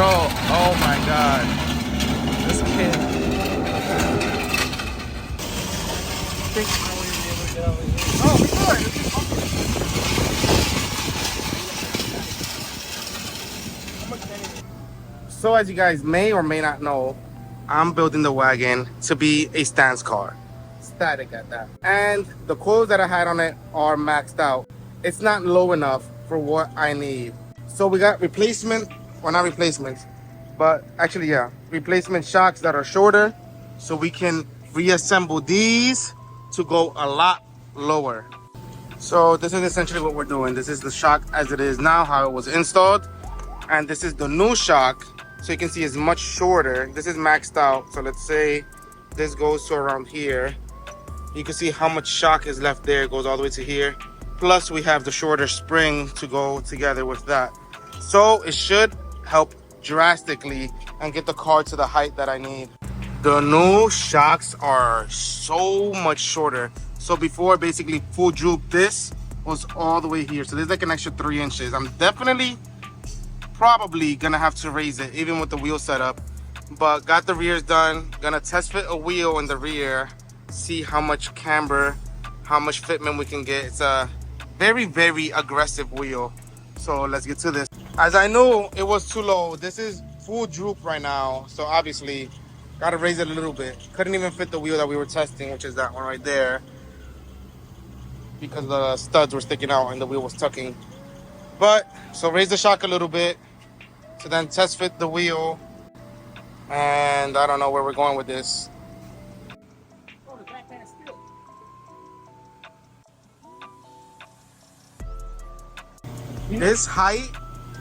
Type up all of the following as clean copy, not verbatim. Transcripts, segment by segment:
Bro, oh my god. This kid. Oh, we good. So as you guys may or may not know, I'm building the wagon to be a stance car. Static at that. And the coils that I had on it are maxed out. It's not low enough for what I need. So we got replacement, well not replacements, but actually yeah, replacement shocks that are shorter so we can reassemble these to go a lot lower. So this is essentially what we're doing. This is the shock as it is now, how it was installed. And this is the new shock. So you can see it's much shorter. This is maxed out. So let's say this goes to around here. You can see how much shock is left there. It goes all the way to here. Plus we have the shorter spring to go together with that. So it should help drastically and get the car to the height that I need. The new shocks are so much shorter. So before basically full droop, this was all the way here. So there's like an extra 3 inches. I'm definitely probably gonna have to raise it even with the wheel setup, but got the rears done. Gonna test fit a wheel in the rear, see how much camber, how much fitment we can get. It's a very, very aggressive wheel. So let's get to this. As I knew it was too low, this is full droop right now. So obviously gotta raise it a little bit. Couldn't even fit the wheel that we were testing, which is that one right there, because the studs were sticking out and the wheel was tucking. But so raise the shock a little bit to then test fit the wheel, and I don't know where we're going with this. This height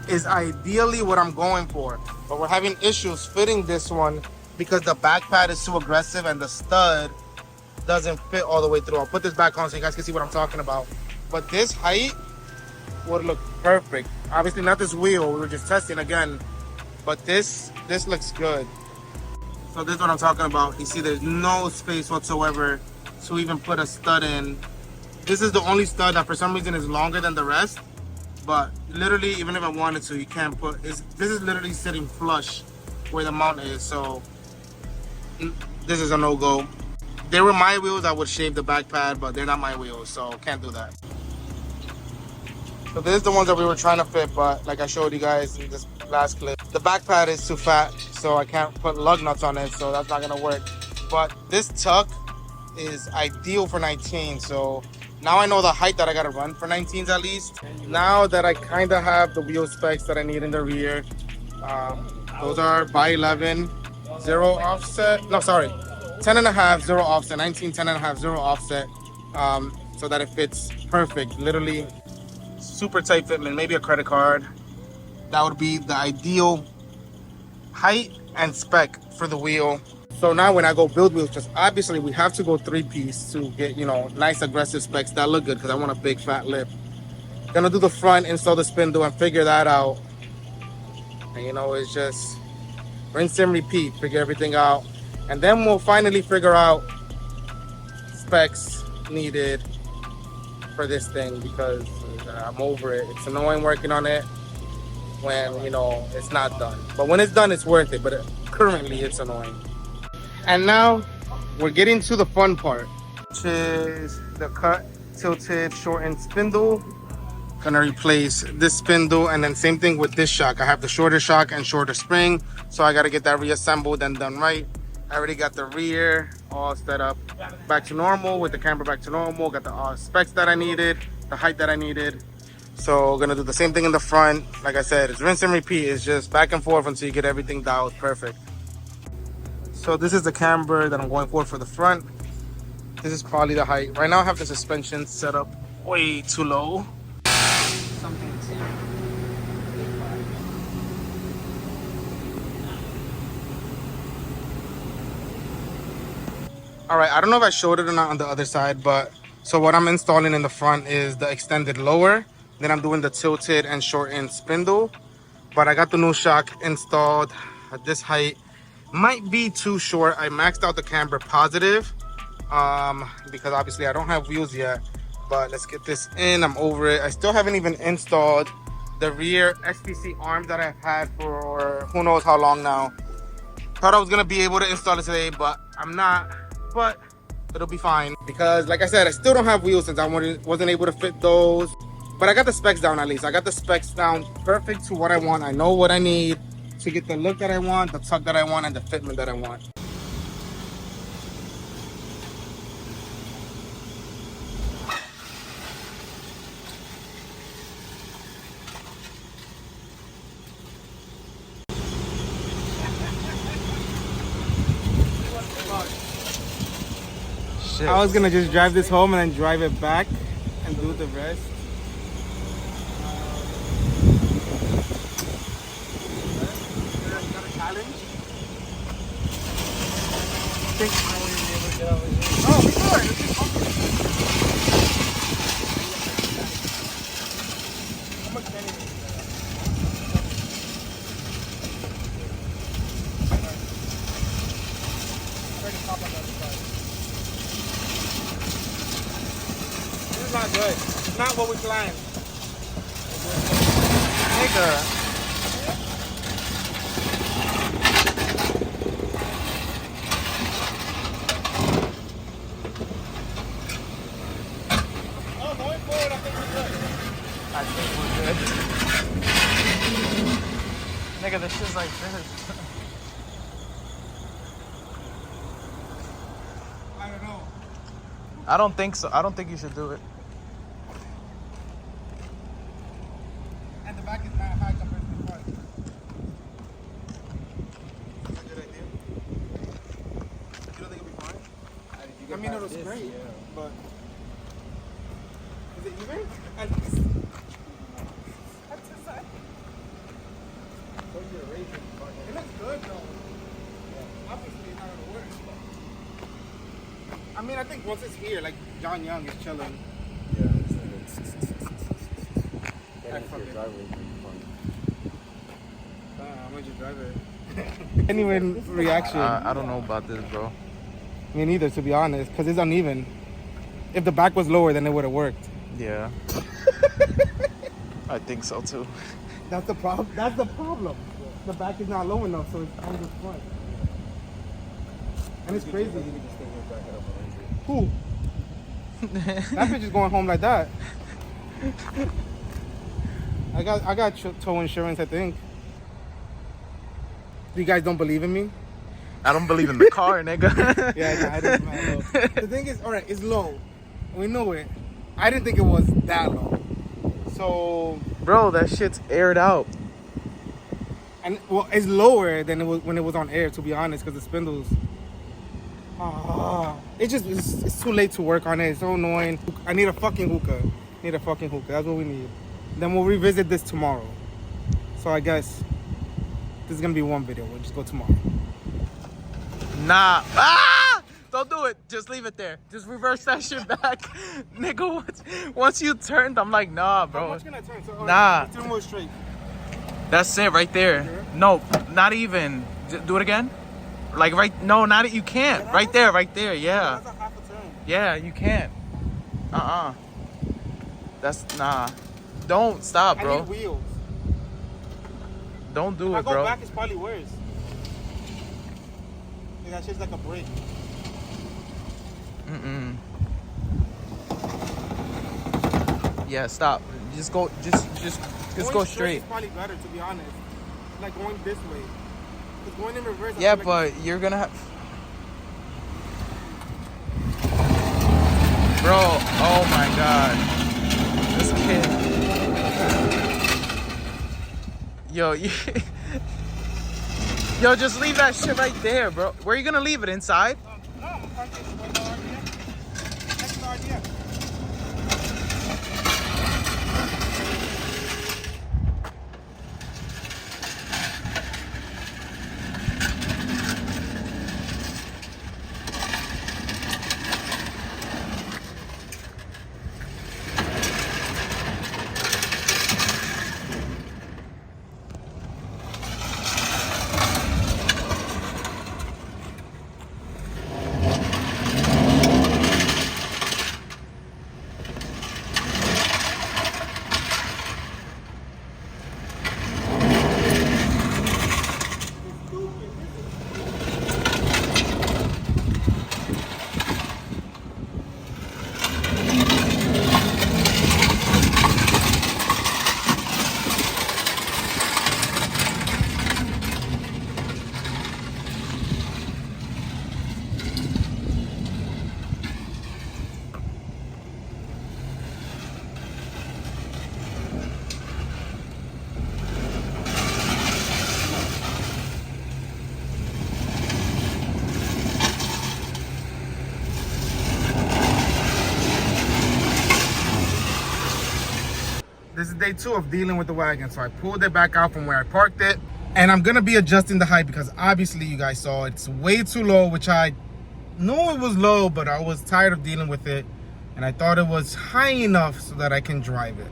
is ideally what I'm going for, but we're having issues fitting this one because the back pad is too aggressive and the stud doesn't fit all the way through. I'll put this back on so you guys can see what I'm talking about. But this height would look perfect. Obviously not this wheel, we were just testing again, but this looks good. So this is what I'm talking about. You see there's no space whatsoever to even put a stud in. This is the only stud that for some reason is longer than the rest, but literally even if I wanted to, you can't put this is literally sitting flush where the mount is. So this is a no-go. They were my wheels, I would shave the back pad, but they're not my wheels, so can't do that. So this is the ones that we were trying to fit, but like I showed you guys in this last clip, the back pad is too fat, so I can't put lug nuts on it, so that's not gonna work. But this tuck is ideal for 19, so now I know the height that I gotta run for 19s at least. Now that I kind of have the wheel specs that I need in the rear, those are by 11, 0 offset, no sorry, 10.5, 0 offset, 19, 10.5, 0 offset, so that it fits perfect, literally. Super tight fitment, maybe a credit card. That would be the ideal height and spec for the wheel. So now when I go build wheels, just obviously we have to go 3-piece to get, you know, nice aggressive specs that look good because I want a big fat lip. Gonna do the front, install the spindle and figure that out. And you know, it's just rinse and repeat, figure everything out. And then we'll finally figure out specs needed for this thing because I'm over it. It's annoying working on it when, you know, it's not done. But when it's done, it's worth it. But currently, it's annoying. And now we're getting to the fun part, which is the cut, tilted, shortened spindle. Gonna replace this spindle, and then same thing with this shock. I have the shorter shock and shorter spring, so I gotta get that reassembled and done right. I already got the rear all set up back to normal with the camber back to normal. Got the specs that I needed, the height that I needed. So gonna do the same thing in the front. Like I said, it's rinse and repeat. It's just back and forth until you get everything dialed perfect. So this is the camber that I'm going for the front. This is probably the height. Right now I have the suspension set up way too low. All right, I don't know if I showed it or not on the other side, but so what I'm installing in the front is the extended lower. Then I'm doing the tilted and shortened spindle. But I got the new shock installed at this height. Might be too short. I maxed out the camber positive because obviously I don't have wheels yet. But let's get this in. I'm over it. I still haven't even installed the rear SPC arms that I've had for who knows how long now. Thought I was gonna be able to install it today, but I'm not. But it'll be fine because, like I said, I still don't have wheels since I wasn't able to fit those. But I got the specs down at least. I got the specs down perfect to what I want. I know what I need to get the look that I want, the tuck that I want, and the fitment that I want. Shit. I was gonna just drive this home and then drive it back and do the rest. Got a challenge? Oh, before. How much money is This is not good. It's not what we planned. Nigga. Oh, going forward, I think we're good. I think we're good. Nigga, this shit's like this. I don't know. I don't think so. I don't think you should do it. And the back is not high compared to the front. That's a good idea. You don't think it'll be fine? I mean, it was great, yeah. But is it even? And that's the side. It looks good though. Yeah. Obviously, it's not gonna work. I mean, I think once it's here, like John Young is chilling. Yeah, it's your driveway. I'm gonna just drive it. Anyway, reaction. I don't know about this, bro. Me neither, to be honest, because it's uneven. If the back was lower, then it would have worked. Yeah. I think so too. That's the problem. That's the problem. The back is not low enough, so it's on the front. And it's crazy. Who? That bitch is going home like that. I got tow insurance, I think. You guys don't believe in me? I don't believe in the car, nigga. Yeah, I didn't know. The thing is, all right, it's low. We know it. I didn't think it was that low. So, Bro, that shit's aired out. and well, it's lower than it was when it was on air, to be honest, because the spindles. It's too late to work on it. It's so annoying. I need a fucking hookah. That's what we need. Then we'll revisit this tomorrow. So I guess this is gonna be one video. We'll just go tomorrow. Nah. Ah! Don't do it. Just leave it there. Just reverse that shit back. Nigga, once you turned, I'm like, nah, bro. How much can I turn? So, Nah. Turn more straight. That's it right there. Sure? No, not even. Do it again. Like no, not it. You can't. Right there, yeah. That's a half a turn. Yeah, you can't. That's nah. Don't stop, I bro. need wheels. Don't do If I it, go bro. back, it's probably worse. Like, that shit's like a brick. Yeah, stop. Just go. Just Going go straight. Is probably better, to be honest. Like going this way. Because going in reverse. I Yeah, feel like but you're gonna have. Bro, oh my god. This kid. Yo, Yo, just leave that shit right there, bro. Where are you gonna leave it? Inside? No, I'm parking it with the RDF. Next to the RDF. day 2 of dealing with the wagon. So I pulled it back out from where I parked it. And I'm gonna be adjusting the height because obviously you guys saw it's way too low, which I knew it was low, but I was tired of dealing with it. And I thought it was high enough so that I can drive it.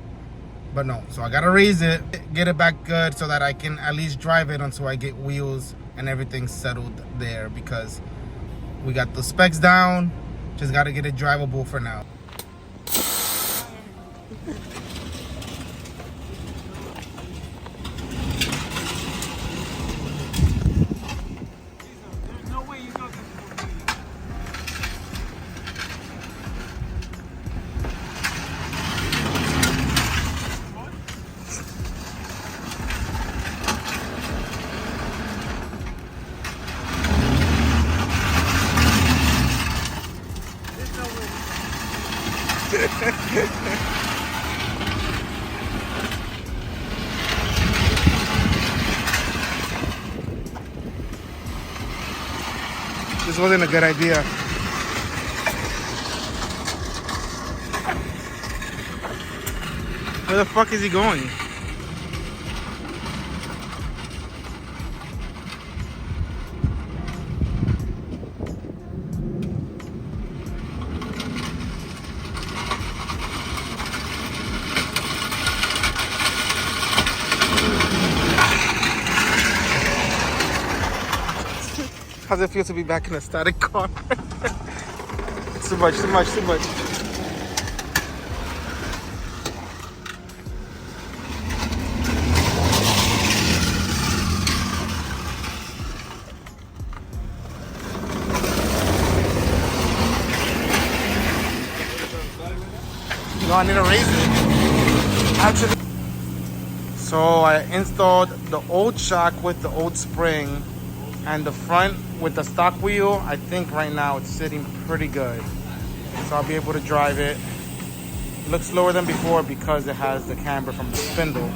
But no, so I gotta raise it, get it back good so that I can at least drive it until I get wheels and everything settled there, because we got the specs down, just gotta get it drivable for now. This wasn't a good idea. Where the fuck is he going? How's it feel to be back in a static car? Too much, too much, too much. No, I need to raise it. Actually, so I installed the old shock with the old spring and the front with the stock wheel. I think right now it's sitting pretty good. So I'll be able to drive it. Looks slower than before because it has the camber from the spindle.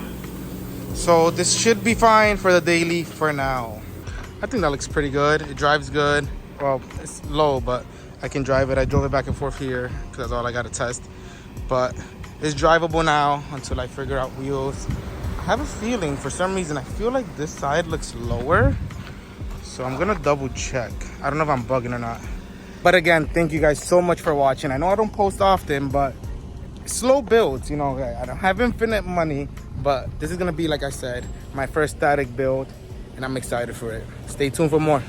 So this should be fine for the daily for now. I think that looks pretty good. It drives good. Well, it's low, but I can drive it. I drove it back and forth here because that's all I got to test. But it's drivable now until I figure out wheels. I have a feeling, for some reason, I feel like this side looks lower. So I'm gonna double check. I don't know if I'm bugging or not. But again, thank you guys so much for watching. I know I don't post often, but slow builds, you know, I don't have infinite money, but this is gonna be, like I said, my first static build, and I'm excited for it. Stay tuned for more.